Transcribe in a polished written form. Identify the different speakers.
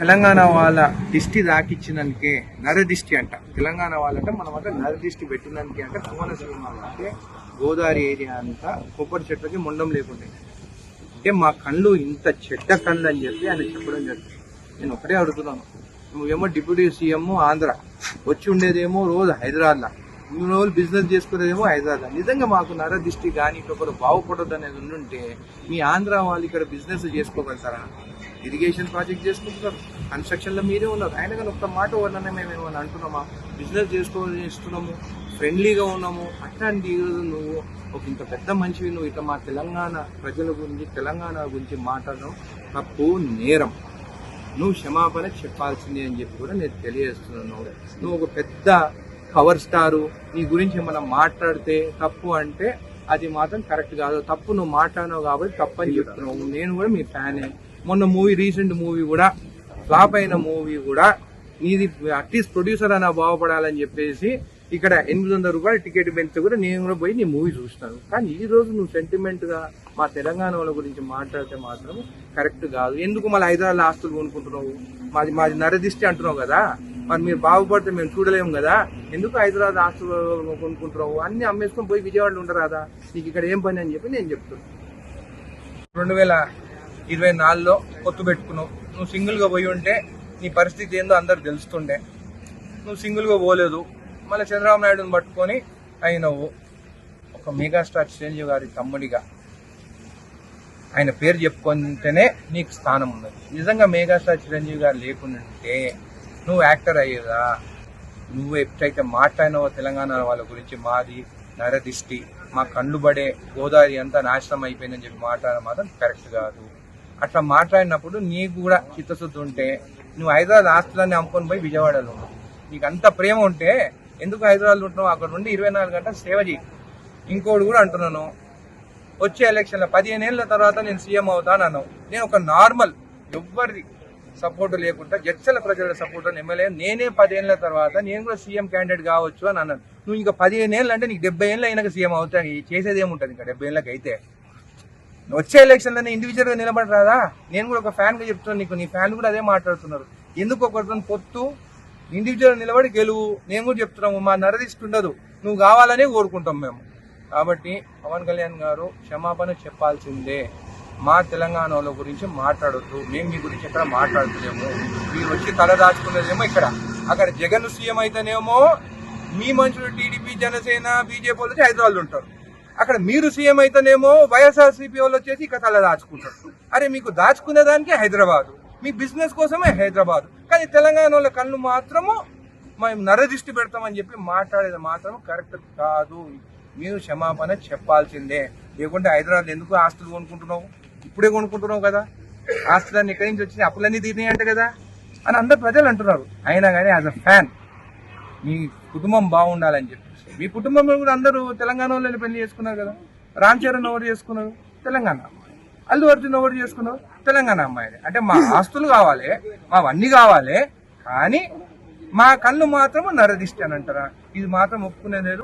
Speaker 1: తెలంగాణ వాళ్ళ దిష్టి దాకిచ్చినందుకే నరదిష్టి అంట. తెలంగాణ వాళ్ళంటే మనం అంటే నరదిష్టి పెట్టినందుకే అంటే కోనసీమ అంటే గోదావరి ఏరియా అంతా కొబ్బరి చెట్లకి మొండం లేకుండా అంటే మా కళ్ళు ఇంత చెడ్డ కళ్ళు అని చెప్పి ఆయన చెప్పడం జరిగింది. నేను ఒకటే అడుగుతున్నాను, నువ్వేమో డిప్యూటీ సీఎం ఆంధ్ర, వచ్చి ఉండేదేమో రోజు హైదరాబాద్లో, ఇన్ని రోజులు బిజినెస్ చేసుకునేదేమో హైదరాబాద్. నిజంగా మాకు నరదిష్టి కానీ ఒకరు బాగుపడదు అనేది ఉండుంటే మీ ఆంధ్ర వాళ్ళు ఇక్కడ బిజినెస్ చేసుకోగలుగుతారా? ఇరిగేషన్ ప్రాజెక్ట్ చేసుకుంటున్నారు, కన్స్ట్రక్షన్లో మీరే ఉన్నారు. ఆయన కానీ ఒక్క మాట వల్లనే మేము ఏమైనా అంటున్నామా? బిజినెస్ చేసుకోవాలని ఫ్రెండ్లీగా ఉన్నాము. అట్లాంటి ఈరోజు నువ్వు ఒక ఇంత పెద్ద మనిషివి, నువ్వు ఇట్లా మా తెలంగాణ ప్రజల గురించి తెలంగాణ గురించి మాట్లాడడం తప్పు, నేరం. నువ్వు క్షమాపణ చెప్పాల్సిందే అని చెప్పి కూడా నేను తెలియజేస్తున్నాను. నువ్వు ఒక పెద్ద పవర్ స్టారు, నీ గురించి మనం మాట్లాడితే తప్పు అంటే అది మాత్రం కరెక్ట్ కాదు. తప్పు నువ్వు మాట్లాడినావు కాబట్టి తప్పు అని చెప్తున్నావు. నేను కూడా మీ ఫ్యానే. మొన్న రీసెంట్ మూవీ కూడా ఫ్లాప్ అయిన మూవీ కూడా నీది అట్లీస్ట్ ప్రొడ్యూసర్ అయినా బాగుపడాలని చెప్పేసి ఇక్కడ 800 రూపాయలు టికెట్ పెంచితే కూడా నేను కూడా పోయి నీ మూవీ చూస్తాను. కానీ ఈ రోజు నువ్వు సెంటిమెంట్గా మా తెలంగాణ వాళ్ళ గురించి మాట్లాడితే మాత్రం కరెక్ట్ కాదు. ఎందుకు మళ్ళీ హైదరాబాద్ ఆస్తులు కొనుక్కుంటున్నావు? మాది నరదిష్టి అంటున్నావు కదా, మరి మీరు బాగుపడితే మేము చూడలేము కదా, ఎందుకు హైదరాబాద్ ఆస్తులు కొనుక్కుంటున్నావు? అన్ని అమ్మేసుకొని పోయి విజయవాడలో ఉండరాదా? నీకు ఇక్కడ ఏం పని అని చెప్పి నేను చెప్తున్నాను. 2024లో పొత్తు పెట్టుకున్నావు. నువ్వు సింగిల్గా పోయి ఉంటే నీ పరిస్థితి ఏందో అందరు తెలుస్తుండే. నువ్వు సింగిల్గా పోలేదు, మళ్ళీ చంద్రబాబు నాయుడుని పట్టుకొని అయినవు. ఒక మెగాస్టార్ చిరంజీవి గారి తమ్ముడిగా ఆయన పేరు చెప్పుకుంటేనే నీకు స్థానం ఉన్నది. నిజంగా మెగాస్టార్ చిరంజీవి గారు లేకుంటే నువ్వు యాక్టర్ అయ్యేదా? నువ్వు ఎప్పుడైతే మాట్లాడినావో తెలంగాణ వాళ్ళ గురించి మాది నరదిష్టి, మా కళ్ళు పడే గోదావరి అంతా నాశనం అయిపోయిందని చెప్పి మాట్లాడడం మాత్రం కరెక్ట్ కాదు. అట్లా మాట్లాడినప్పుడు నీకు కూడా చిత్తశుద్ధి ఉంటే నువ్వు హైదరాబాద్ ఆస్తులన్నీ అమ్ముకొని పోయి విజయవాడలో ఉన్నావు. నీకు అంత ప్రేమ ఉంటే ఎందుకు హైదరాబాద్లో ఉంటున్నావు? అక్కడ నుండి 24 గంటలు సేవ చేయి. ఇంకోటి కూడా అంటున్నాను, వచ్చే ఎలక్షన్లో 15 ఏళ్ళ తర్వాత నేను సీఎం అవుతానన్నావు. నేను ఒక నార్మల్ ఎవ్వరి సపోర్టు లేకుండా జడ్చల ప్రజల సపోర్ట్ అని ఎమ్మెల్యే, నేనే 10 ఏళ్ళ తర్వాత నేను కూడా సీఎం క్యాండిడేట్ కావచ్చు అని అన్నాను. నువ్వు ఇంకా 15 ఏళ్ళు అంటే నీకు 70 ఏళ్ళు అయినాక సీఎం అవుతాను. చేసేది ఏముంటుంది ఇంకా 70 ఏళ్ళకి అయితే? వచ్చే ఎలక్షన్లోనే ఇండివిజువల్గా నిలబడి రాదా? నేను కూడా ఒక ఫ్యాన్గా చెప్తున్నాను నీకు, నీ ఫ్యాన్ కూడా అదే మాట్లాడుతున్నారు. ఎందుకు ఒకరితో పొత్తు? ఇండివిజువల్ నిలబడి గెలువు. నేను కూడా చెప్తున్నాము, మా నరదిష్టి ఉండదు, నువ్వు కావాలనే కోరుకుంటాం మేము. కాబట్టి పవన్ కళ్యాణ్ గారు క్షమాపణ చెప్పాల్సిందే. మా తెలంగాణ వాళ్ళ గురించి మాట్లాడొద్దు. మేము మీ గురించి ఎక్కడ మాట్లాడుతున్నాము. మీరు వచ్చి తల దాచుకున్నదేమో ఇక్కడ, అక్కడ జగన్ సీఎం అయితేనేమో మీ మనుషులు టీడీపీ, జనసేన, బీజేపీ వాళ్ళు వచ్చి హైదరాబాద్ ఉంటారు. అక్కడ మీరు సీఎం అయితేనేమో వైఎస్ఆర్సీపీ వాళ్ళు వచ్చేసి ఇక్కడ తల దాచుకుంటారు. అరే మీకు దాచుకునే దానికి హైదరాబాద్, మీ బిజినెస్ కోసమే హైదరాబాద్. కానీ తెలంగాణ వాళ్ళ కళ్ళు మాత్రము మేము నరదిష్టి పెడతామని చెప్పి మాట్లాడేది మాత్రం కరెక్ట్ కాదు. మీరు క్షమాపణ చెప్పాల్సిందే. లేకుంటే హైదరాబాద్ ఎందుకు ఆస్తులు కొనుక్కుంటున్నావు? ఇప్పుడే కొనుక్కుంటున్నావు కదా, ఆస్తులన్నీ ఎక్కడి నుంచి వచ్చినాయి, అప్పులన్నీ తీరినాయి అంట కదా అని అందరు ప్రజలు అంటున్నారు. అయినా కానీ యాజ్ అ ఫ్యాన్ మీ కుటుంబం బాగుండాలని చెప్పి, మీ కుటుంబంలో కూడా అందరూ తెలంగాణ వాళ్ళని పెళ్లి చేసుకున్నారు కదా. రామ్ చరణ్ ఎవరు చేసుకున్నారు? తెలంగాణ అమ్మాయి. అల్లు అర్జున్ ఎవరు చేసుకున్నారు? తెలంగాణ అమ్మాయి. అంటే మా ఆస్తులు కావాలి, మావన్నీ కావాలి, కానీ మా కళ్ళు మాత్రం నరదిష్టి అని అంటారా? ఇది మాత్రం ఒప్పుకునేది లేదు.